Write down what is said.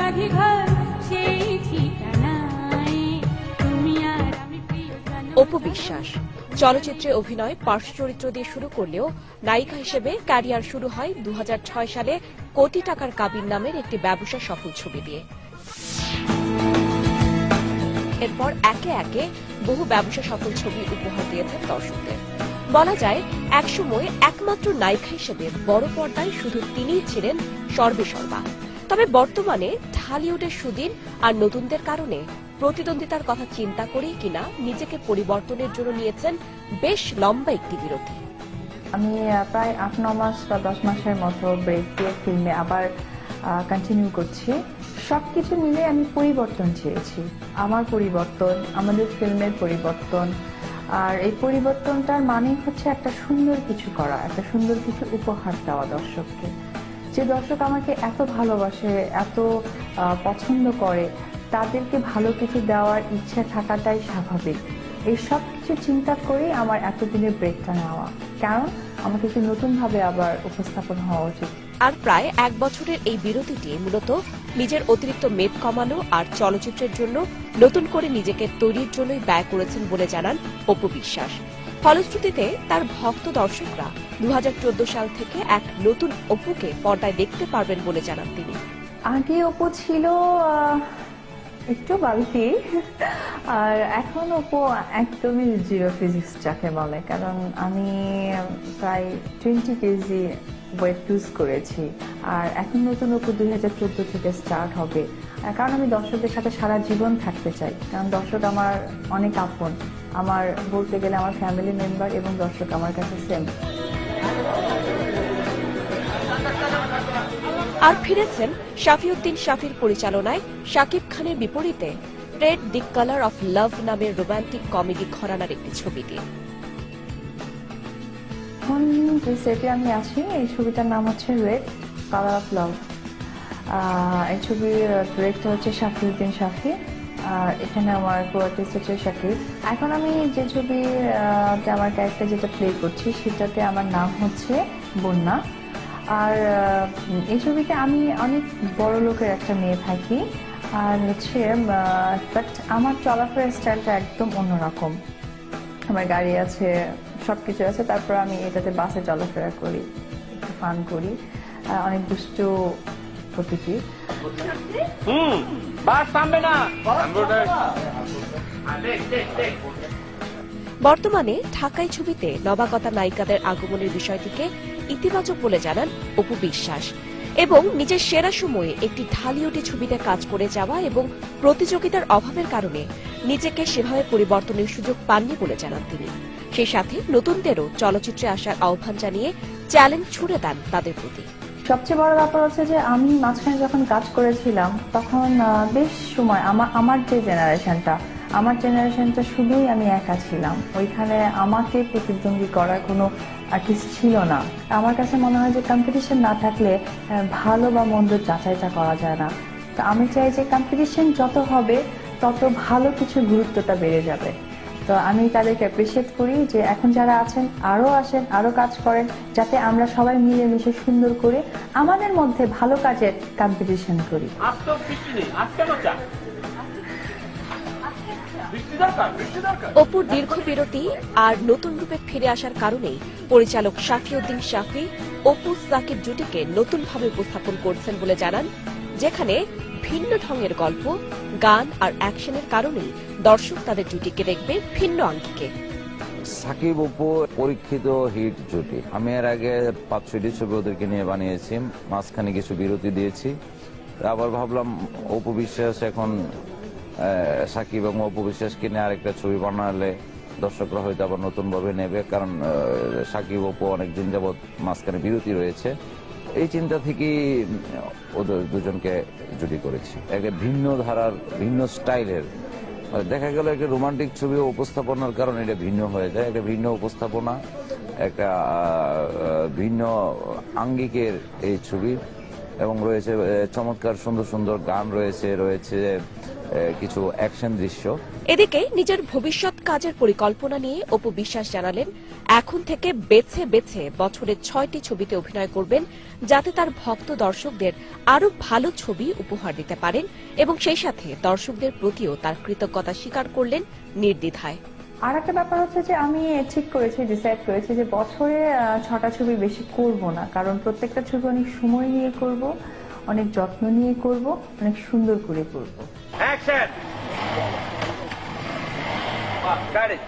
বাঁধে ঘর সেই ঠিকানায়, তুমি আর আমি প্রিয় জানো। অপু বিশ্বাস চলচ্চিত্রে অভিনয় পার্শ্ব চরিত্র দিয়ে শুরু করলেও নায়িকা হিসেবে ক্যারিয়ার শুরু হয় 2006 সালে কোটি টাকার কাবিন নামের একটি ব্যবসা সফল ছবি দিয়ে। এরপর একে একে বহু ব্যবসা সফল ছবি উপহার দিয়েছেন দর্শকদের। বলা যায় একসময় একমাত্র নায়িকা হিসেবে বড় পর্দায় শুধু তিনিই ছিলেন সর্বেসর্বা। তবে বর্তমানে ঢালিউডের সুদিন আর নতুনদের কারণে প্রতিদ্বন্দ্বিতার কথা চিন্তা করেই কিনা নিজেকে পরিবর্তনের জন্য নিয়েছেন বেশ লম্বা একটি বিরতি। আমি প্রায় 8-9 মাস বা 10 মাসের মতো ব্রেক দিয়ে ফিল্মে আবার কন্টিনিউ করছি। সবকিছু মিলে আমি পরিবর্তন চেয়েছি, আমার পরিবর্তন, আমাদের ফিল্মের পরিবর্তন। আর এই পরিবর্তনটার মানে হচ্ছে একটা সুন্দর কিছু করা, একটা সুন্দর কিছু উপহার দেওয়া দর্শককে। যে দর্শক আমাকে এত ভালোবাসে, এত পছন্দ করে, তাদেরকে ভালো কিছু দেওয়ার ইচ্ছে থাকাটাই স্বাভাবিক। এই সব কিছু চিন্তা করেই আমার এতদিনের ব্রেকটা নেওয়া, কারণ আমাকে একটু নতুনভাবে আবার উপস্থাপন হওয়া উচিত। আর প্রায় 1 বছরের এই বিরতিটি মূলত নিজের অতিরিক্ত মেদ কমানো আর চলচ্চিত্রের জন্য নতুন করে নিজেকে তৈরির জন্যই ব্যয় করেছেন বলে জানান অপু বিশ্বাস। ফলশ্রুতিতে তার ভক্ত দর্শকরা 2014 সাল থেকে এক নতুন অপুকে পর্দায় দেখতে পারবেন বলে জানান তিনি। আগে অপু ছিল একটু বালতি, আর এখন অপু একদমই জিরো ফিজিক্স যাকে বলে, কারণ আমি প্রায় 20 কেজি ওয়েট লুজ করেছি। আর এখন নতুন অপু 2014 থেকে স্টার্ট হবে, কারণ আমি দর্শকদের সাথে সারা জীবন থাকতে চাই। কারণ দর্শক আমার অনেক আপন, আমার বলতে গেলে আমার ফ্যামিলি মেম্বার, এবং দর্শক আমার কাছে সেম। আর ফিরেছেন শাফিউদ্দিন শাফির পরিচালনায় শাকিব খানের বিপরীতে red the colour of love নামের রোমান্টিক কমেডি ঘরানার একটি ছবি দিয়ে। এখন যে সেটে আমি আছি, এই ছবিটার নাম হচ্ছে রেড কালার অফ লাভ। এই ছবির ডিরেক্টর হচ্ছে শাফিউদ্দিন শাফি, আর এখানে আমার কো-আর্টিস্ট হচ্ছে শাকিব। এখন আমি যে ছবিতে আমার ক্যারেক্টার যেটা প্লে করছি, সেটাতে আমার নাম হচ্ছে বন্যা। আর এই ছবিতে আমি অনেক বড় লোকের একটা মেয়ে থাকি, আর হচ্ছে বাট আমার চলাফেরার স্টাইলটা একদম অন্যরকম। আমার গাড়ি আছে, সবকিছু আছে, তারপর আমি এটাতে বাসে চলাফেরা করি, একটু ফান করি, অনেক দুষ্টু প্রকৃতি। বর্তমানে ঢাকাই ছবিতে নবাগতা নায়িকাদের আগমনের বিষয়টিকে ইতিবাচক বলে জানান অপু বিশ্বাস, এবং নিজের সেরা সময়ে একটি ঢালিউডি ছবিতে কাজ করে যাওয়া এবং প্রতিযোগিতার অভাবের কারণে নিজেকে সেভাবে পরিবর্তনের সুযোগ পাননি বলে জানান তিনি। সেই সাথে নতুনদেরও চলচ্চিত্রে আসার আহ্বান জানিয়ে চ্যালেঞ্জ ছুড়ে দেন তাদের প্রতি। সবচেয়ে বড় ব্যাপার হচ্ছে যে আমি মাঝখানে যখন কাজ করেছিলাম, তখন বেশ সময় আমার যে জেনারেশনটা শুধুই আমি একা ছিলাম। ওইখানে আমাকে প্রতিদ্বন্দ্বী করার কোনো আর্টিস্ট ছিল না। আমার কাছে মনে হয় যে কম্পিটিশন না থাকলে ভালো বা মন্দ যাচাইটা করা যায় না। তো আমি চাই যে কম্পিটিশন যত হবে তত ভালো কিছু গুরুত্বটা বেড়ে যাবে। তো আমি তাদেরকে অ্যাপ্রিসিয়েট করি যে এখন যারা আছেন আরো আসেন, আরো কাজ করেন, যাতে আমরা সবাই মিলেমিশে সুন্দর করে আমাদের মধ্যে ভালো কাজের কম্পিটিশন করি। অপুর দীর্ঘ বিরতি আর নতুন রূপে ফিরে আসার কারণেই পরিচালক শাফিউদ্দিন শাফি অপু সাকিব জুটিকে নতুনভাবে উপস্থাপন করছেন বলে জানান, যেখানে ভিন্ন ঢঙের গল্প, গান আর অ্যাকশনের কারণেই দর্শক তাদের জুটিকে দেখবে ভিন্ন আঙ্গিকে। সাকিব অপু পরীক্ষিত হিট জুটি। আমি এর আগে 5-6টি ছবি ওদেরকে নিয়ে বানিয়েছি, মাঝখানে কিছু বিরতি দিয়েছি। আবার ভাবলাম অপু বিশ্বাস এখন সাকিব এবং অপু বিশ্বাসকে নিয়ে আরেকটা ছবি বানালে দর্শকরা হয়তো আবার নতুন ভাবে নেবে, কারণ সাকিব অপু অনেকদিন যাবৎ মাঝখানে বিরতি রয়েছে। এই চিন্তা থেকেই ওদের দুজনকে জুটি করেছি। একটা ভিন্ন ধারার, ভিন্ন স্টাইলের, দেখা গেল একটা রোমান্টিক ছবি উপস্থাপনার কারণে এটা ভিন্ন হয়ে যায়। একটা ভিন্ন উপস্থাপনা, একটা ভিন্ন আঙ্গিকের এই ছবি, এবং রয়েছে চমৎকার সুন্দর সুন্দর গান, রয়েছে কিছু অ্যাকশন দৃশ্য। এদিকে নিজের ভবিষ্যৎ কাজের পরিকল্পনা নিয়ে অপু বিশ্বাস জানালেন, এখন থেকে বেছে বেছে বছরে 6টি ছবিতে অভিনয় করবেন, যাতে তার ভক্ত দর্শকদের আরো ভালো ছবি উপহার দিতে পারেন এবং সেই সাথে দর্শকদের প্রতিও তার কৃতজ্ঞতা স্বীকার করলেন নির্দ্বিধায়। আর একটা ব্যাপার হচ্ছে যে আমি ঠিক করেছি, ডিসাইড করেছি যে বছরে 6টা ছবি বেশি করব না, কারণ প্রত্যেকটা ছবি অনেক সময় নিয়ে করব, অনেক যত্ন নিয়ে করব, অনেক সুন্দর করে করব। Action! Got it.